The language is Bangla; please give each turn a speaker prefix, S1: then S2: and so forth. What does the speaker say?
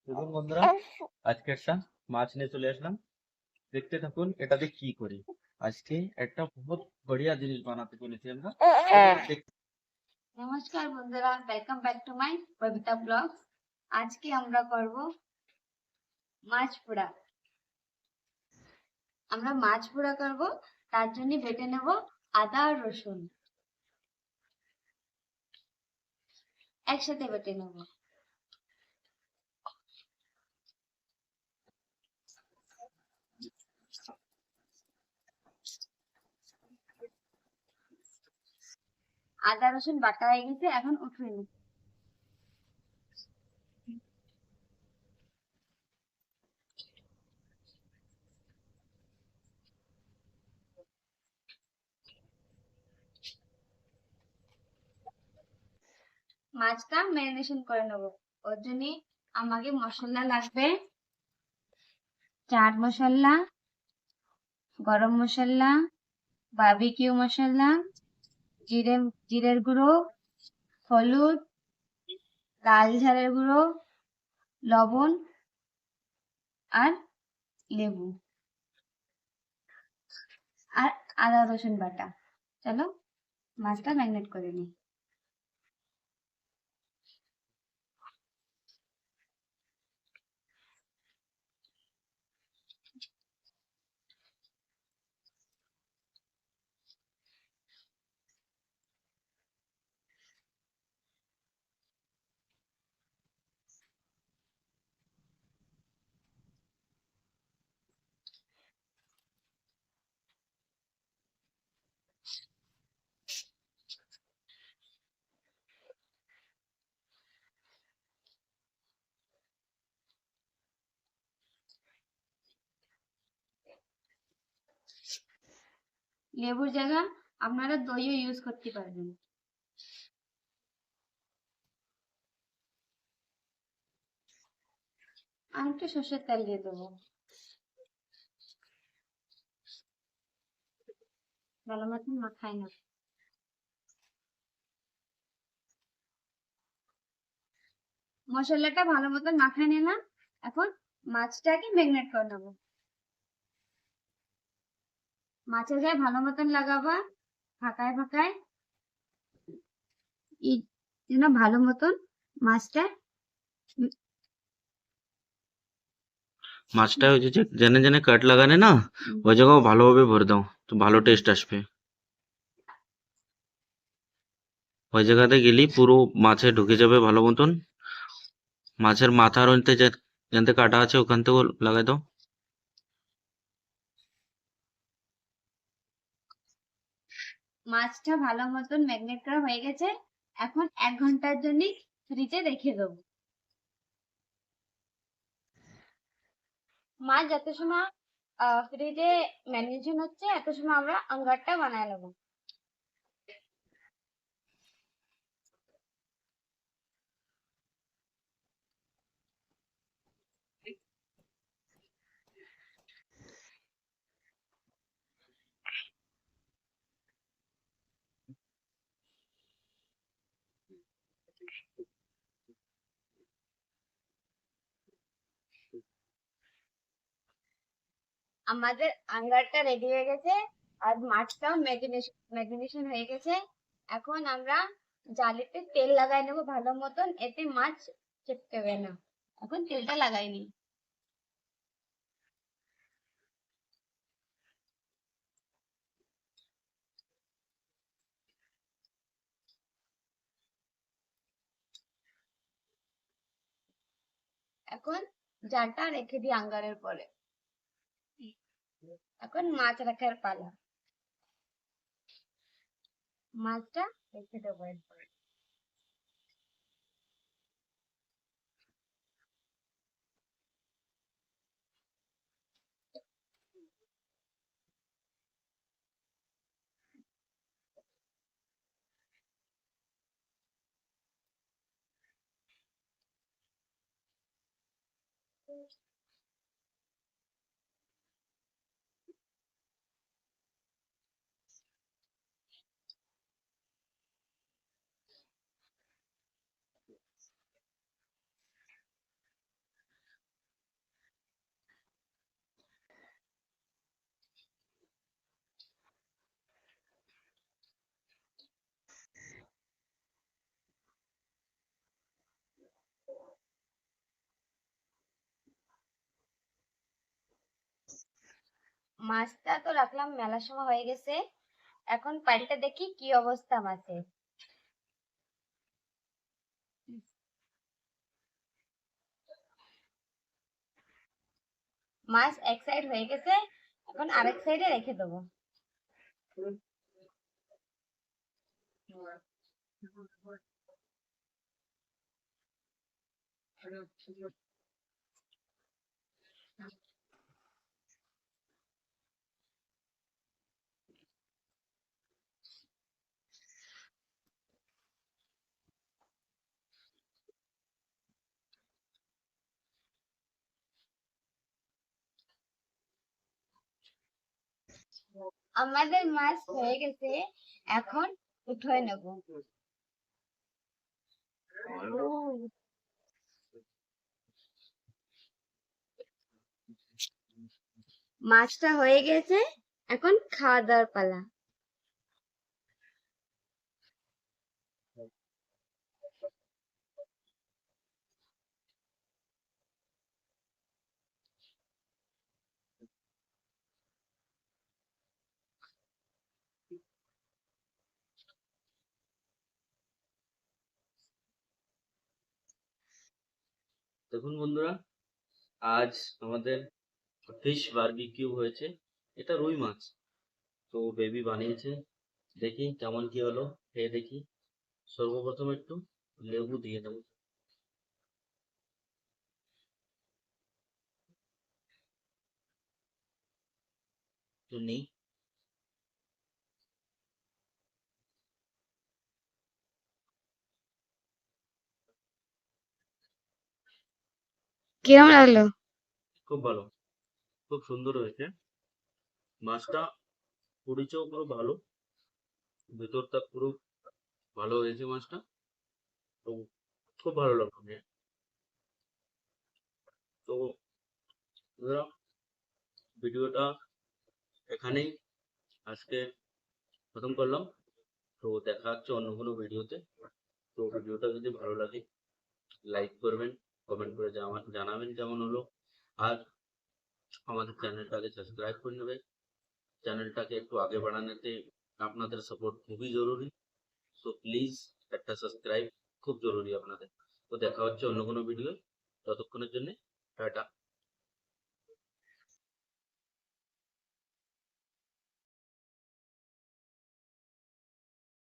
S1: দেখুন বন্ধুরা, আজকে একটা মাছ নিয়ে চলে আসলাম। দেখতে থাকুন এটা দিয়ে কি করি। আজকে একটা বহুত বড়িয়া জিনিস বানাতে চলেছি আমরা।
S2: নমস্কার বন্ধুরা, welcome back to my Babita blog. আজকে আমরা করব মাছ পোড়া। আমরা মাছ পোড়া করব, তার জন্য বেটে নেব আদা আর রসুন, একসাথে বেটে নেব। আদা রসুন বাটা হয়ে গেছে, এখন উঠিয়ে নেব। মাছটা ম্যারিনেশন করে নেব। ওর জন্য আমাকে মশলা লাগবে, চাট মশলা, গরম মশলা, বারবিকিউ মশলা, জিরের গুঁড়ো, হলুদ, লাল ঝালের গুঁড়ো, লবণ আর লেবু আর আদা রসুন বাটা। চলো মাছটা ম্যারিনেট করে নিই। লেবুর জায়গা আপনারা দইও ইউজ করতে পারবেন। আর একটু সর্ষের তেল দিয়ে দেবো, ভালো মতন মাখাই না। মশলাটা ভালো মতন মাখাই নিলাম, এখন মাছটাকে ম্যারিনেট করে নেবো। মাছের গায়ে ভালো মতন লাগাবা, ফাঁকায় ফাঁকায়, যেন ভালো মতন মাছটা
S1: ওই যে যেনে যেনে কাট লাগানে না, ওই জায়গাও ভালোভাবে ভরে দাও, তো ভালো টেস্ট আসবে। ওই জায়গাতে গেলি পুরো মাছে ঢুকে যাবে ভালো মতন। মাছের মাথার অন্তে যেতে কাটা আছে ওখান থেকেও লাগাই দাও।
S2: মাছটা ভালো মতন ম্যারিনেট করা হয়ে গেছে। এখন 1 ঘন্টার জন্য ফ্রিজে রেখে দেবো। মাছ যত সময় ফ্রিজে ম্যারিনেশন হচ্ছে, এত সময় আমরা আঙ্গারটা বানায় নেবো। আমাদের আঙ্গারটা রেডি হয়ে গেছে, আর মাছটাও ম্যারিনেশন হয়ে গেছে। এখন আমরা জালিতে তেল লাগাই নেবো ভালো মতন, এতে মাছ চিপকাবে না। এখন তেলটা লাগাই নি। এখন জালটা রেখে দিই আঙ্গারের পরে। এখন মাছ রাখার পালা। মাছটা রেখে দেবো এরপরে। মাছটা তো রাখলাম, মেলার সময় হয়ে গেছে। এখন পাল্টে দেখি কি অবস্থা মাছের। মাছ এক সাইড হয়ে গেছে, এখন আরেক সাইডে রেখে দেবো। আমাদের মাছ হয়ে গেছে, এখন উঠিয়ে নেব। মাছটা হয়ে গেছে, এখন খাওয়া দাওয়ার পালা।
S1: দেখুন বন্ধুরা, আজ আমাদের ফিশ বারবিকিউ হয়েছে। এটা রুই মাছ, তো বেবি বানিয়েছে। দেখি কেমন কি হলো, খেয়ে দেখি। সর্বপ্রথম একটু লেবু দিয়ে দেবো। একটু নেই।
S2: কিরম লাগলো?
S1: খুব ভালো, খুব সুন্দর হয়েছে। মাছটা পরিচয় পুরো ভালো, ভেতরটা পুরো ভালো হয়েছে মাছটা। তো খুব ভালো লাগলো খেয়ে। তো বন্ধুরা, ভিডিওটা এখানেই আজকে খতম করলাম। তো দেখা হচ্ছে অন্য কোনো ভিডিওতে। তো ভিডিওটা যদি ভালো লাগে লাইক করবেন, কমেন্ট করে জানাবেন কেমন হলো। আর আমাদের চ্যানেলটাকে সাবস্ক্রাইব করে নেবে। চ্যানেলটাকে একটু আগে বাড়ানোতে আপনাদের সাপোর্ট খুবই জরুরি। সো প্লিজ একটা সাবস্ক্রাইব খুব জরুরি আপনাদের। তো দেখা হচ্ছে অন্য কোনো ভিডিও। ততক্ষণের জন্য টাটা।